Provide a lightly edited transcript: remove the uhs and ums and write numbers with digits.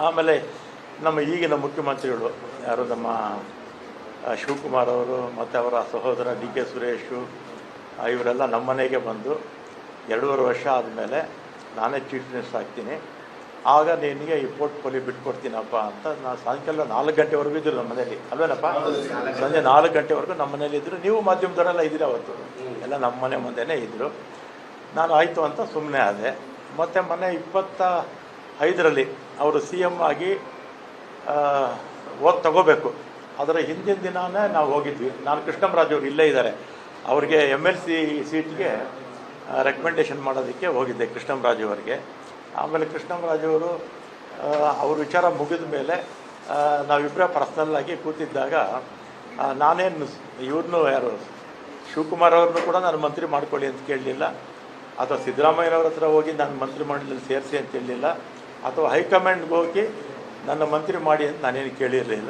ಆಮೇಲೆ ನಮ್ಮ ಈಗಿನ ಮುಖ್ಯಮಂತ್ರಿಗಳು ಯಾರು ನಮ್ಮ ಶಿವಕುಮಾರ್ ಅವರು ಮತ್ತು ಅವರ ಸಹೋದರ ಡಿ ಕೆ ಸುರೇಶು ಇವರೆಲ್ಲ ನಮ್ಮ ಮನೆಗೆ ಬಂದು 2.5 ವರ್ಷ ಆದಮೇಲೆ ನಾನೇ ಚೀಫ್ ಮಿನಿಸ್ಟರ್ ಆಗ್ತೀನಿ, ಆಗ ನಿನಗೆ ಈ ಪೋರ್ಟ್ಫೋಲಿಯೋ ಬಿಟ್ಕೊಡ್ತೀನಪ್ಪ ಅಂತ ನಾನು ಸಾಯಂಕಾಲ 4 ಗಂಟೆವರೆಗೂ ಇದ್ದರು ನಮ್ಮ ಮನೇಲಿ, ಅಲ್ವೇನಪ್ಪ? ಸಂಜೆ 4 ಗಂಟೆವರೆಗೂ ನಮ್ಮ ಮನೇಲಿ ಇದ್ದರು. ನೀವು ಮಾಧ್ಯಮದವರೆಲ್ಲ ಇದ್ದೀರಿ, ಅವತ್ತು ಎಲ್ಲ ನಮ್ಮ ಮನೆ ಮುಂದೆನೇ ಇದ್ದರು. ನಾನು ಆಯಿತು ಅಂತ ಸುಮ್ಮನೆ ಆದೆ. ಮತ್ತು ಮೊನ್ನೆ 25ರಲ್ಲಿ ಅವರು ಸಿ ಎಮ್ ಆಗಿ ಓದ್ ತಗೋಬೇಕು, ಅದರ ಹಿಂದಿನ ದಿನಾನೇ ನಾವು ಹೋಗಿದ್ವಿ. ನಾನು ಕೃಷ್ಣರಾಜ್ ಅವರು ಇಲ್ಲೇ ಇದ್ದಾರೆ, ಅವ್ರಿಗೆ MLC ಸೀಟ್ಗೆ ರೆಕಮೆಂಡೇಷನ್ ಮಾಡೋದಕ್ಕೆ ಹೋಗಿದ್ದೆ ಕೃಷ್ಣರಾಜ್ ಅವರಿಗೆ. ಆಮೇಲೆ ಕೃಷ್ಣರಾಜ್ ಅವರು ಅವ್ರ ವಿಚಾರ ಮುಗಿದ ಮೇಲೆ ನಾವಿಬ್ಬರೇ ಪರ್ಸ್ನಲ್ಲಾಗಿ ಕೂತಿದ್ದಾಗ ನಾನೇನು ಇವ್ರನ್ನೂ ಯಾರು ಶಿವಕುಮಾರ್ ಅವ್ರನ್ನೂ ಕೂಡ ನಾನು ಮಂತ್ರಿ ಮಾಡ್ಕೊಳ್ಳಿ ಅಂತ ಕೇಳಲಿಲ್ಲ, ಅಥವಾ ಸಿದ್ದರಾಮಯ್ಯನವ್ರ ಹತ್ರ ಹೋಗಿ ನಾನು ಮಂತ್ರಿ ಮಂಡಲದಲ್ಲಿ ಸೇರಿಸಿ ಅಂತ ಹೇಳಲಿಲ್ಲ, ಅಥವಾ ಹೈಕಮಾಂಡ್ಗೆ ಹೋಗಿ ನನ್ನ ಮಂತ್ರಿ ಮಾಡಿ ಅಂತ ನಾನೇನು ಕೇಳಿರಲಿಲ್ಲ.